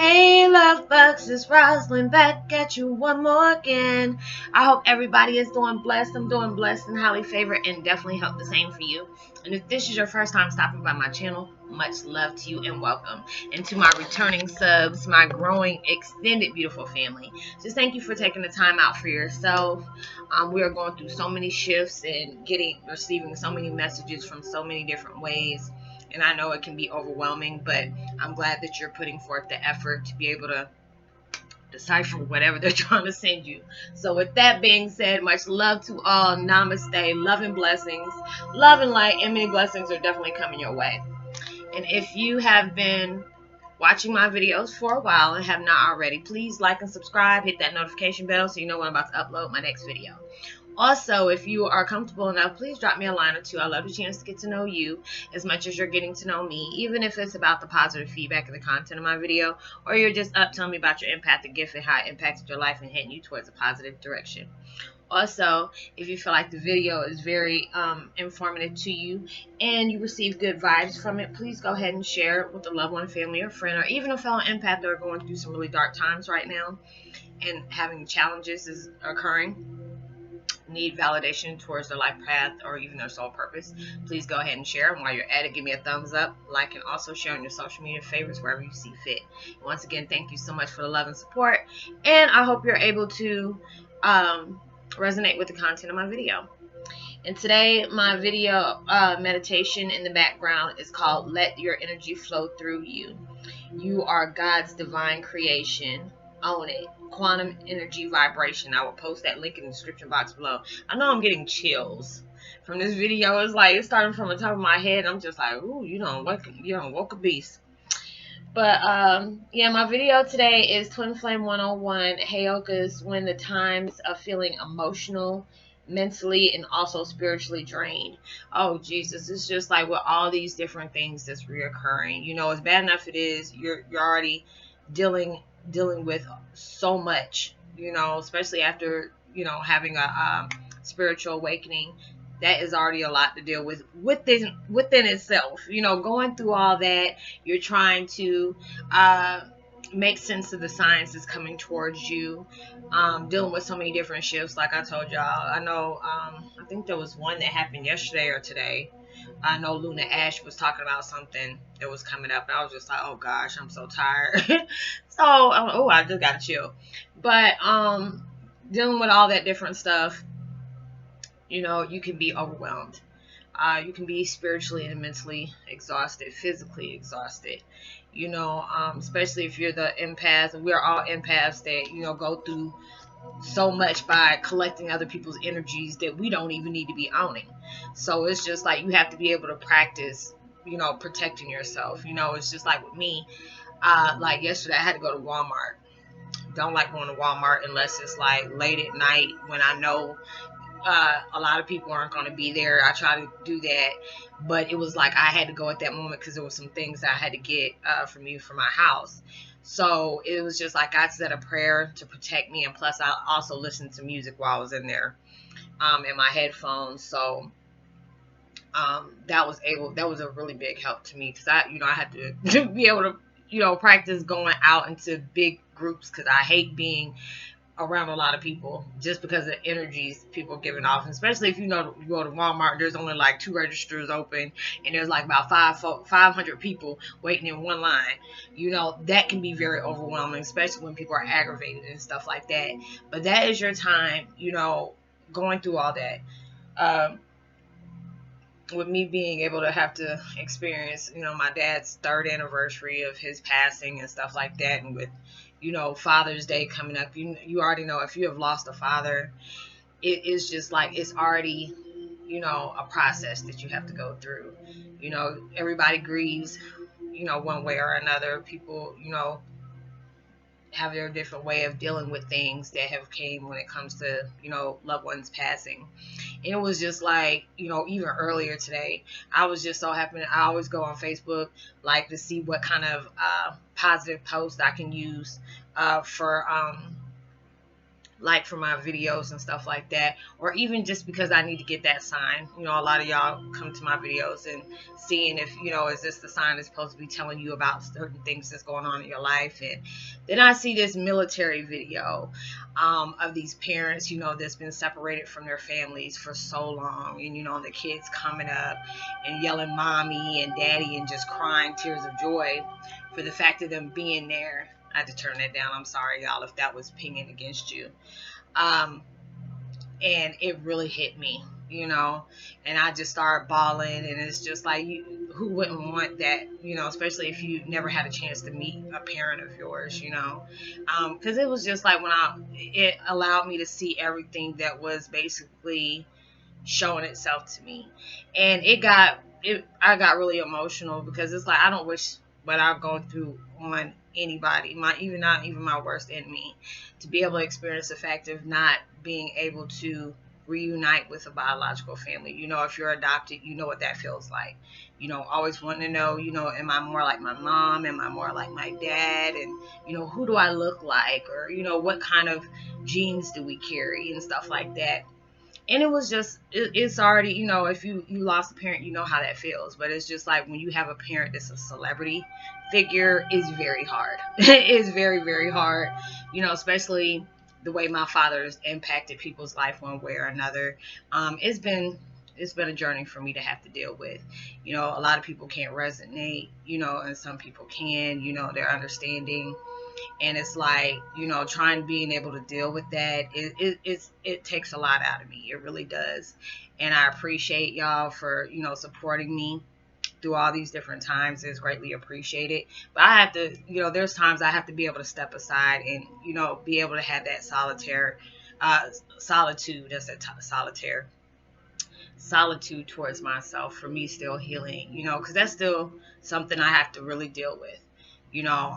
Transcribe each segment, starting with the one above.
Hey, love bugs, it's Rosalind back at you one more again. I hope everybody is doing blessed. I'm doing blessed and highly favored, and definitely hope the same for you. And if this is your first time stopping by my channel, much love to you and welcome. And to my returning subs, my growing extended beautiful family, just thank you for taking the time out for yourself. We are going through so many shifts and receiving so many messages from so many different ways. And I know it can be overwhelming, but I'm glad that you're putting forth the effort to be able to decipher whatever they're trying to send you. So, with that being said, much love to all. Namaste. Love and blessings. Love and light, and many blessings are definitely coming your way. And if you have been watching my videos for a while and have not already, please like and subscribe. Hit that notification bell so you know when I'm about to upload my next video. Also, if you are comfortable enough, please drop me a line or two. I love the chance to get to know you as much as you're getting to know me, even if it's about the positive feedback of the content of my video, or you're just up telling me about your empathic gift and how it impacted your life and heading you towards a positive direction. Also, if you feel like the video is very informative to you and you receive good vibes from it, please go ahead and share it with a loved one, family, or friend, or even a fellow empath that are going through some really dark times right now and having challenges is occurring, need validation towards their life path or even their soul purpose, please go ahead and share. And while you're at it, give me a thumbs up, like, and also share on your social media favorites wherever you see fit. Once again, thank you so much for the love and support, and I hope you're able to resonate with the content of my video. And today, my video meditation in the background is called Let Your Energy Flow Through You. You are God's divine creation. Own it. Quantum energy vibration. I will post that link in the description box below. I know I'm getting chills from this video. It's like it's starting from the top of my head. I'm just like, ooh, you don't woke a beast. But yeah, my video today is Twin Flame 101 Heyokas when the times of feeling emotional, mentally, and also spiritually drained. Oh Jesus, it's just like with all these different things that's reoccurring. You know, it's bad enough it is you're already dealing with so much, you know, especially after, you know, having a spiritual awakening. That is already a lot to deal with within itself. You know, going through all that, you're trying to make sense of the signs that's coming towards you, dealing with so many different shifts. Like I told y'all, I know, I think there was one that happened yesterday or today. I know Luna Ash was talking about something that was coming up, and I was just like, oh gosh, I'm so tired. So, I just got to chill. But dealing with all that different stuff, you know, you can be overwhelmed. You can be spiritually and mentally exhausted, physically exhausted. You know, especially if you're the empath, and we're all empaths that, you know, go through so much by collecting other people's energies that we don't even need to be owning. So it's just like you have to be able to practice, you know, protecting yourself. You know, it's just like with me, like yesterday I had to go to Walmart. Don't like going to Walmart unless it's like late at night when I know a lot of people aren't going to be there. I try to do that, but it was like I had to go at that moment because there was some things that I had to get from you for my house. So it was just like I said a prayer to protect me, and plus I also listened to music while I was in there in my headphones. So that was a really big help to me because I had to be able to, you know, practice going out into big groups because I hate being around a lot of people just because of the energies people are giving off. And especially if you know you go to Walmart, there's only like 2 registers open and there's like about 500 people waiting in one line. You know, that can be very overwhelming, especially when people are aggravated and stuff like that. But that is your time, you know, going through all that. With me being able to have to experience, you know, my dad's 3rd anniversary of his passing and stuff like that, and with, you know, Father's Day coming up, you already know if you have lost a father, it is just like it's already, you know, a process that you have to go through. You know, everybody grieves, you know, one way or another. People, you know, have their different way of dealing with things that have came when it comes to, you know, loved ones passing. And it was just like, you know, even earlier today, I was just so happy. I always go on Facebook, like, to see what kind of positive posts I can use for like for my videos and stuff like that, or even just because I need to get that sign. You know, a lot of y'all come to my videos and seeing if, you know, is this the sign that's supposed to be telling you about certain things that's going on in your life. And then I see this military video of these parents, you know, that's been separated from their families for so long, and you know, the kids coming up and yelling mommy and daddy and just crying tears of joy for the fact of them being there. I had to turn that down. I'm sorry, y'all, if that was pinging against you. Um, and it really hit me, you know, and I just started bawling. And it's just like, who wouldn't want that, you know, especially if you never had a chance to meet a parent of yours, you know, because it was just like it allowed me to see everything that was basically showing itself to me. And I got really emotional, because it's like, I don't wish what I've gone through on anybody, not even my worst enemy, to be able to experience the fact of not being able to reunite with a biological family. You know, if you're adopted, you know what that feels like. You know, always wanting to know, you know, am I more like my mom? Am I more like my dad? And, you know, who do I look like? Or, you know, what kind of genes do we carry and stuff like that. And it was just, it's already, you know, if you lost a parent, you know how that feels. But it's just like, when you have a parent that's a celebrity figure, is very hard. It's very, very hard, you know, especially the way my father has impacted people's life one way or another. It's been a journey for me to have to deal with. You know, a lot of people can't resonate, you know, and some people can, you know, they're understanding. And it's like, you know, trying being able to deal with that, it takes a lot out of me. It really does. And I appreciate y'all for, you know, supporting me through all these different times. It's greatly appreciated. But I have to, you know, there's times I have to be able to step aside and, you know, be able to have that solitude. That's a solitude towards myself, for me still healing, you know, because that's still something I have to really deal with, you know,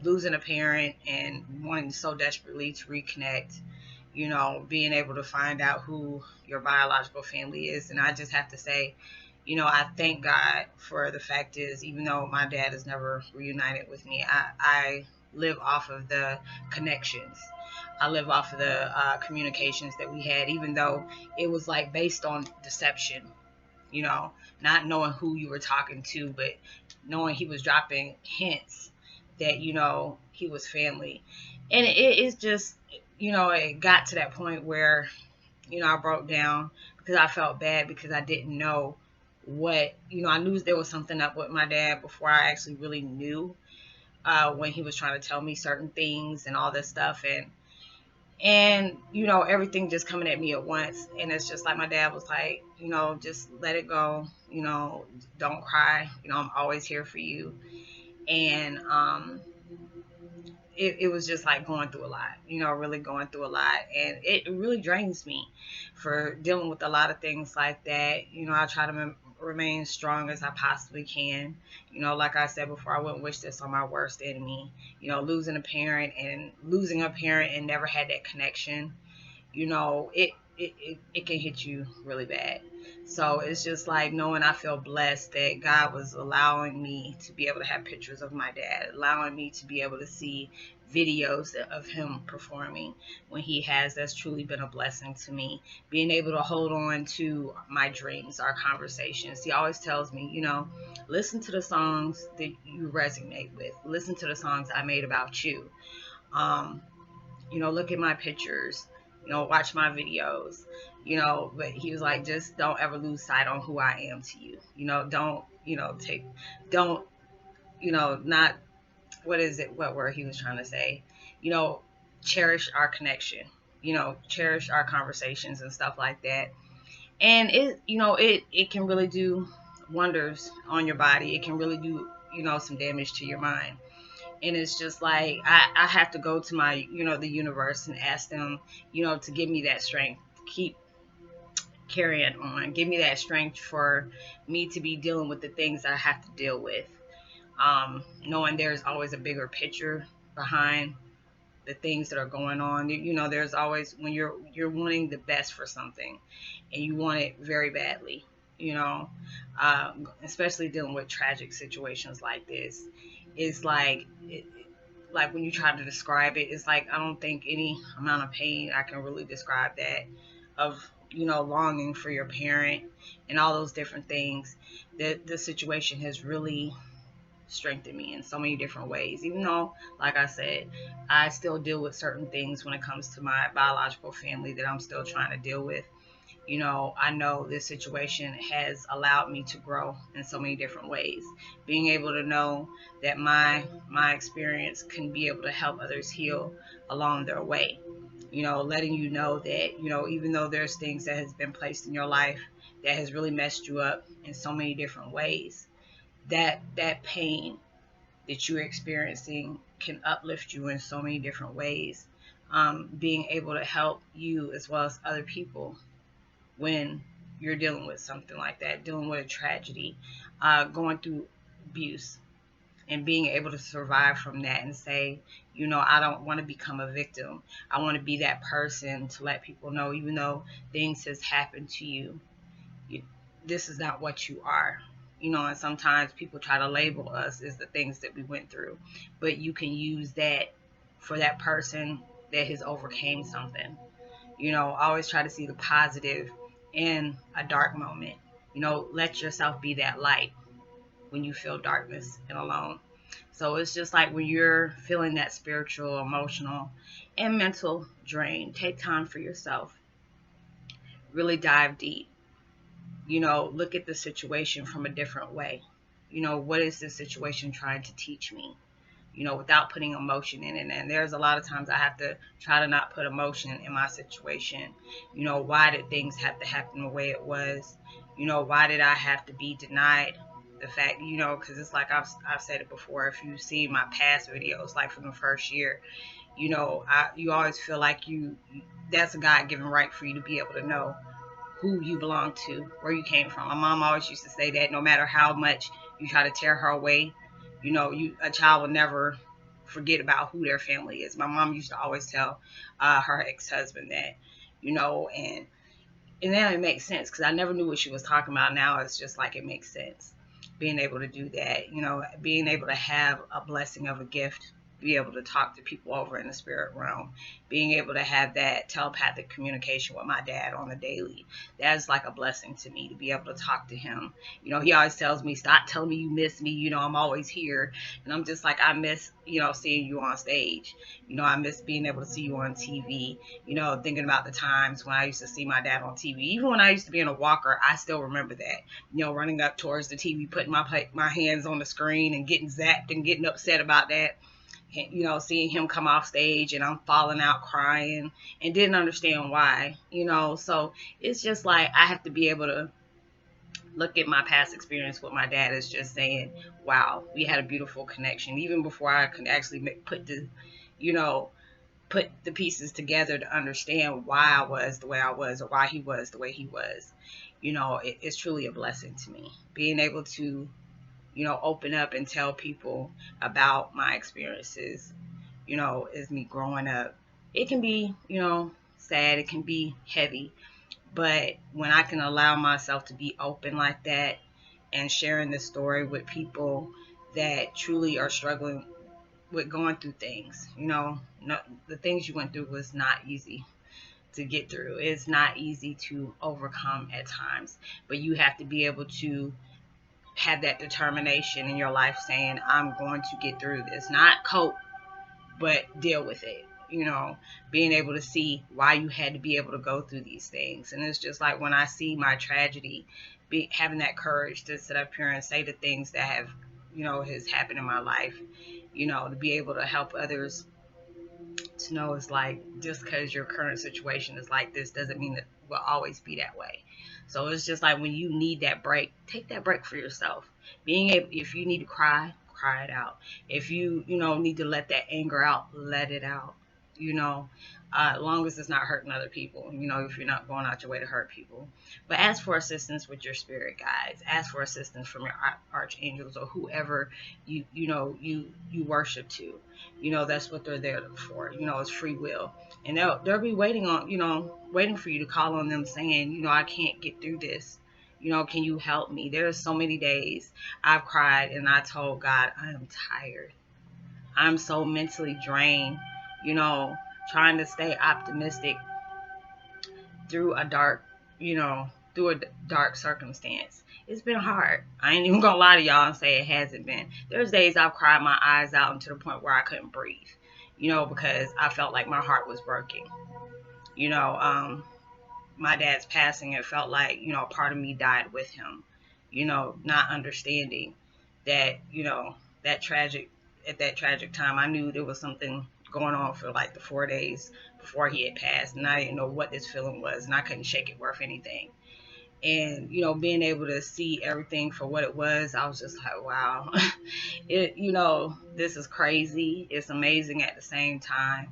losing a parent and wanting so desperately to reconnect, you know, being able to find out who your biological family is. And I just have to say, you know, I thank God for the fact is, even though my dad has never reunited with me, I live off of the connections. I live off of the communications that we had, even though it was like based on deception, you know, not knowing who you were talking to, but knowing he was dropping hints that, you know, he was family. And it is just, you know, it got to that point where, you know, I broke down because I felt bad, because I didn't know what, you know, I knew there was something up with my dad before I actually really knew, when he was trying to tell me certain things and all this stuff. And you know, everything just coming at me at once. And it's just like, my dad was like, you know, just let it go, you know, don't cry, you know, I'm always here for you. And it was just like going through a lot, you know, really going through a lot. And it really drains me for dealing with a lot of things like that. You know, I try to remain strong as I possibly can. You know, like I said before, I wouldn't wish this on my worst enemy. You know, losing a parent and never had that connection, you know, it can hit you really bad. So it's just like, knowing I feel blessed that God was allowing me to be able to have pictures of my dad, allowing me to be able to see videos of him performing when he has. That's truly been a blessing to me. Being able to hold on to my dreams, our conversations. He always tells me, you know, listen to the songs that you resonate with. Listen to the songs I made about you. Um, you know, look at my pictures, you know, watch my videos, you know. But he was like, just don't ever lose sight on who I am to you. You know, don't, you know, don't, you know, not, what is it, what word he was trying to say, you know, cherish our connection, you know, cherish our conversations and stuff like that. And it, you know, it can really do wonders on your body. It can really do, you know, some damage to your mind. And it's just like, I have to go to my, you know, the universe and ask them, you know, to give me that strength to keep carrying on, give me that strength for me to be dealing with the things I have to deal with, knowing there's always a bigger picture behind the things that are going on. You know, there's always, when you're wanting the best for something and you want it very badly, you know, especially dealing with tragic situations like this, it's like like when you try to describe it, it's like I don't think any amount of pain I can really describe that of longing for your parent and all those different things. That the situation has really strengthened me in so many different ways. Even though, like I said, I still deal with certain things when it comes to my biological family that I'm still trying to deal with. I know this situation has allowed me to grow in so many different ways. Being able to know that my experience can be able to help others heal along their way. Letting you know that, even though there's things that has been placed in your life that has really messed you up in so many different ways, that pain that you're experiencing can uplift you in so many different ways. Being able to help you as well as other people when you're dealing with something like that, dealing with a tragedy, going through abuse, and being able to survive from that and say, I don't want to become a victim. I want to be that person to let people know, even though things has happened to you, you this is not what you are. And sometimes people try to label us as the things that we went through, but you can use that for that person that has overcame something. Always try to see the positive in a dark moment. Let yourself be that light when you feel darkness and alone. So it's just like when you're feeling that spiritual, emotional, and mental drain, take time for yourself. Really dive deep. Look at the situation from a different way. What is this situation trying to teach me? Without putting emotion in it. And there's a lot of times I have to try to not put emotion in my situation. Why did things have to happen the way it was? Why did I have to be denied the fact, because it's like I've said it before. If you see my past videos, like from the first year, you always feel like that's a God given right for you to be able to know who you belong to, where you came from. My mom always used to say that no matter how much you try to tear her away, a child will never forget about who their family is. My mom used to always tell her ex-husband that, and now it makes sense because I never knew what she was talking about. Now it's just like it makes sense. Being able to do that, being able to have a blessing of a gift, be able to talk to people over in the spirit realm, being able to have that telepathic communication with my dad on the daily. That's like a blessing to me to be able to talk to him. He always tells me, stop telling me you miss me. I'm always here. And I'm just like, I miss, seeing you on stage. I miss being able to see you on TV. Thinking about the times when I used to see my dad on TV. Even when I used to be in a walker, I still remember that. Running up towards the TV, putting my hands on the screen and getting zapped and getting upset about that. Seeing him come off stage and I'm falling out crying and didn't understand why. So it's just like I have to be able to look at my past experience with my dad as just saying, wow, we had a beautiful connection. Even before I could actually you know, put the pieces together to understand why I was the way I was or why he was the way he was. It's truly a blessing to me. Being able to, open up and tell people about my experiences, as me growing up. It can be, sad, it can be heavy, but when I can allow myself to be open like that and sharing this story with people that truly are struggling with going through things, no, the things you went through was not easy to get through. It's not easy to overcome at times, but you have to be able to have that determination in your life saying, I'm going to get through this, not cope, but deal with it. Being able to see why you had to be able to go through these things. And it's just like when I see my tragedy, having that courage to sit up here and say the things that has happened in my life, to be able to help others to know it's like just because your current situation is like this doesn't mean that it will always be that way. So it's just like when you need that break, take that break for yourself. Being able, if you need to cry, cry it out. If you need to let that anger out, let it out. You know, as long as it's not hurting other people. If you're not going out your way to hurt people. But ask for assistance with your spirit guides. Ask for assistance from your archangels or whoever you worship to. That's what they're there for. It's free will, and they'll be waiting on waiting for you to call on them, saying, I can't get through this. Can you help me? There's so many days I've cried and I told God I am tired. I'm so mentally drained, you know, trying to stay optimistic through a dark, you know, through a dark circumstance. It's been hard. I ain't even gonna lie to y'all and say it hasn't been. There's days I've cried my eyes out to the point where I couldn't breathe, you know, because I felt like my heart was breaking. You know, my dad's passing, it felt like, you know, part of me died with him, you know, not understanding that, you know, that tragic, at that tragic time, I knew there was something going on for like the 4 days before he had passed, and I didn't know what this feeling was, and I couldn't shake it worth anything. And, you know, being able to see everything for what it was, I was just like, wow, you know, this is crazy. It's amazing at the same time.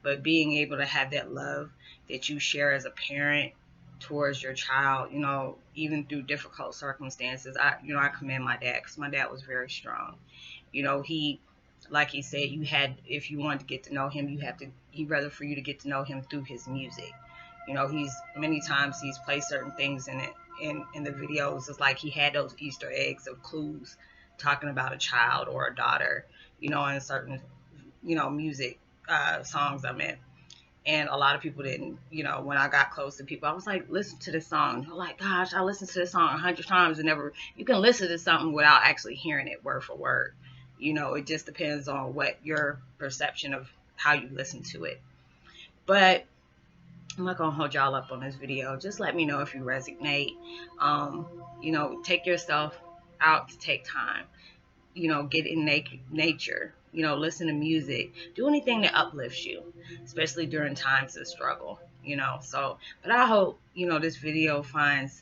But being able to have that love that you share as a parent towards your child, you know, even through difficult circumstances, I commend my dad, because my dad was very strong. You know, like he said, if you want to get to know him, he'd rather for you to get to know him through his music. You know, many times he's played certain things in the videos. It's like he had those Easter eggs of clues talking about a child or a daughter, you know, in certain, you know, music songs I'm in. And a lot of people didn't, you know, when I got close to people, I was like, listen to this song. They're like, gosh, I listened to this song 100 times and never, you can listen to something without actually hearing it word for word. You know, it just depends on what your perception of how you listen to it. But I'm not gonna hold y'all up on this video. Just let me know if you resonate. Um, you know, take yourself out to take time. You know, get in nature. You know, listen to music. Do anything that uplifts you, especially during times of struggle. You know, so. But I hope, you know, this video finds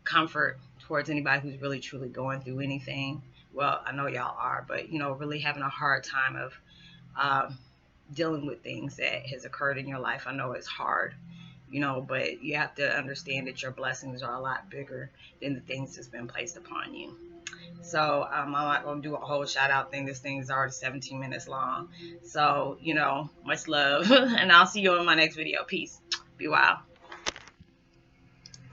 comfort towards anybody who's really truly going through anything. Well, I know y'all are, but, you know, really having a hard time of um, dealing with things that has occurred in your life. I know it's hard, you know, but you have to understand that your blessings are a lot bigger than the things that's been placed upon you. So I'm not going to do a whole shout out thing. This thing is already 17 minutes long. So, you know, much love. And I'll see you in my next video. Peace. Be wild.